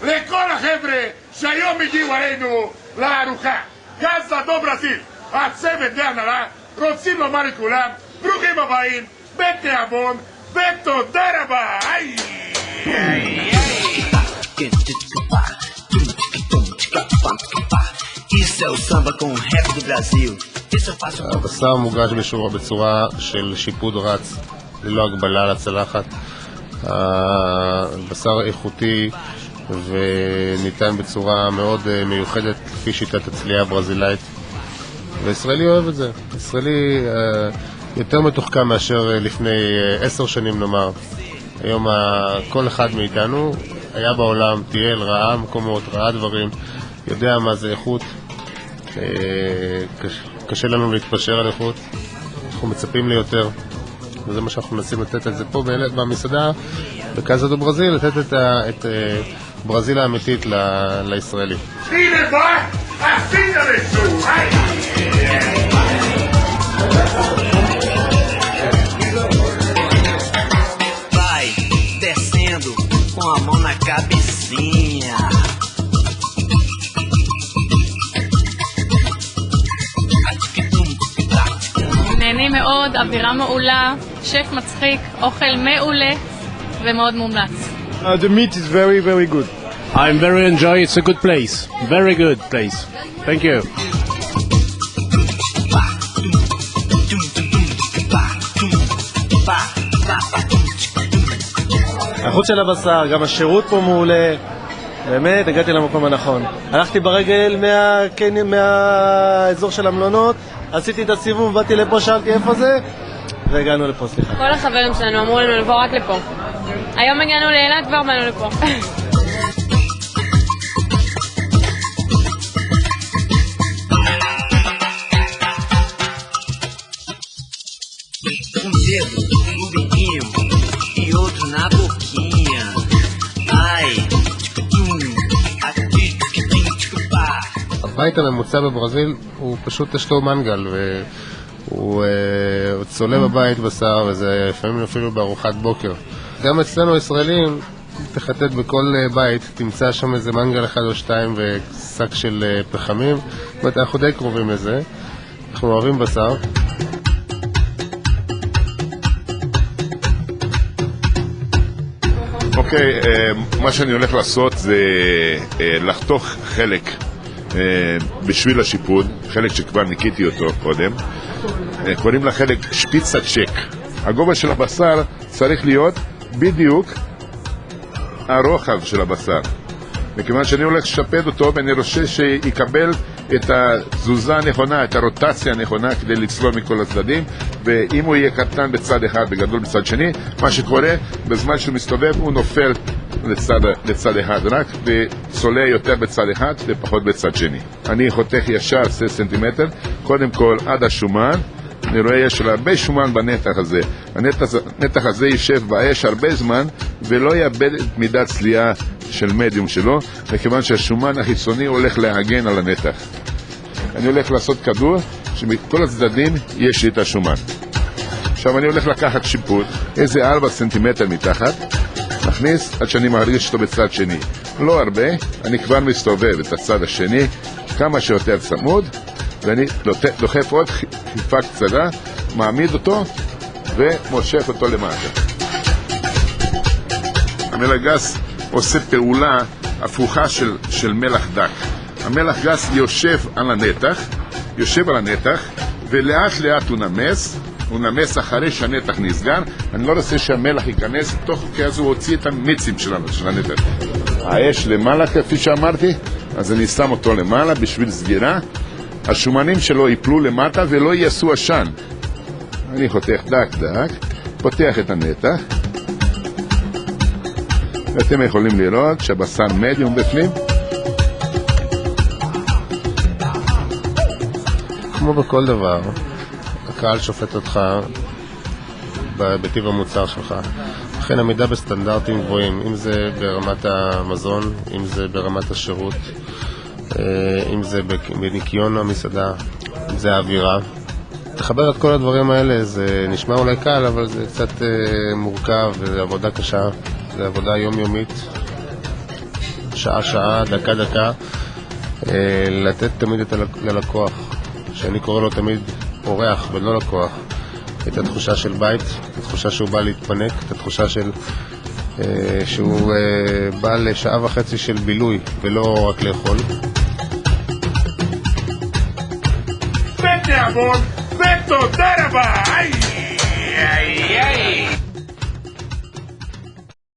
לכל החבר'ה שהיום הגיעו עלינו לארוחה. קאזה דו ברזיל, הצוות והנהלה רוצים לומר לכולם ברוכים הבאים, בתיאבון ותודה רבה. Isso é o samba com o rap do Brasil. הבשר מוגש בצורה של שיפוד רץ ללא הגבלה לצלחת. הבשר איכותי וניתן בצורה מאוד מיוחדת לפי שיטת הצלייה הברזילאית, וישראלי אוהב את זה. ישראלי יותר מתוחכם מאשר לפני 10 שנים נאמר. היום כל אחד מאיתנו היה בעולם, טייל, ראה מקומות, ראה דברים, יודע מה זה איכות. קשה לנו להתפשר על איכות, אנחנו מצפים ליותר, וזה מה שאנחנו מנסים לתת את זה פה במסעדה בקאזה דו ברזיל, לתת את ברזיל האמיתית לישראלי. Vai descendo com a mão na cabecinha. נהנים מאוד, אווירה מעולה, שף מצחיק, אוכל מעולה ומאוד מומלץ. The meat is very, very good. I'm very enjoy. It's a good place. Very good place. Thank you. האיכות של הבשר, גם השירות פה מעולה. באמת, הגעתי למקום הנכון. הלכתי ברגל מהאזור של המלונות, עשיתי את הסיבוב, באתי לפה, שאלתי איפה זה, והגענו לפה, סליחה. כל החברים שלנו אמרו לנו לבוא רק לפה. היום הגענו לאילת כבר באנו לפה. Um dedo no biquinho e outro na boquinha. Ai, הבית הממוצע בברזיל הוא פשוט יש לו מנגל, והוא צולה בבית בשר, וזה לפעמים אפילו בארוחת בוקר. גם אצלנו הישראלים, תחטט בכל בית, תמצא שם איזה מנגל 1 או 2 ושק של פחמים. זאת אומרת, אנחנו די קרובים לזה, אנחנו אוהבים בשר. אוקיי, מה שאני הולך לעשות זה לחתוך חלק בשביל השיפוד, חלק שכבר ניקיתי אותו קודם. קוראים לחלק שפיצה צ'ק. הגובה של הבשר צריך להיות בדיוק הרוחב של הבשר, מכיוון שאני הולך לשפד אותו ואני רוצה שיקבל את התזוזה הנכונה, את הרוטציה הנכונה כדי לצלול מכל הצדדים. ואם הוא יהיה קטן בצד אחד וגדול בצד שני, מה שקורה בזמן שהוא מסתובב הוא נופל לצד אחד רק וצולה יותר בצד אחד ופחות בצד שני. אני חותך ישר 6 סנטימטר, קודם כל עד השומן. אני רואה יש הרבה שומן בנתח הזה. הנתח הזה יישב באש הרבה זמן ולא יאבד את מידת צלייה של מדיום שלו, מכיוון שהשומן החיצוני הולך להגן על הנתח. אני הולך לעשות כדור שמכל הצדדים יש לי את השומן. עכשיו אני הולך לקחת שיפוד, איזה 4 סנטימטר מתחת, נכניס עד שאני מרגיש אותו בצד שני. לא הרבה, אני כבר מסתובב את הצד השני כמה שיותר צמוד, ואני דוחף עוד חיפה קצרה, מעמיד אותו ומושך אותו למטה. המלח גס עושה פעולה הפוכה של מלח דק. המלח גס יושב על הנתח ולאט לאט הוא נמס אחרי שהנתח נסגר. אני לא רוצה שהמלח ייכנס תוך, כי אז הוא הוציא את המיצים שלנו, של הנתח. האש למעלה כפי שאמרתי, אז אני שם אותו למעלה בשביל סגירה. השומנים שלו ייפלו למטה ולא יעשו עשן. אני חותך דק דק, פותח את הנתח, ואתם יכולים לראות שהבשר מדיום בפנים. כמו בכל דבר, הקהל שופט אותך בטיב המוצר שלך. לכן עמידה בסטנדרטים גבוהים, אם זה ברמת המזון, אם זה ברמת השירות, אם זה בניקיון המסעדה, אם זה האווירה. תחבר את כל הדברים האלה, זה נשמע אולי קל, אבל זה קצת מורכב, וזה עבודה קשה, זה עבודה יומיומית שעה, דקה, לתת תמיד ללקוח, שאני קורא לו תמיד אורח ולא לקוח, את התחושה של בית, את התחושה שהוא בא להתפנק, את התחושה שהוא בא לשעה וחצי של בילוי ולא רק לאכול. ותודה רבה! איי, איי, איי.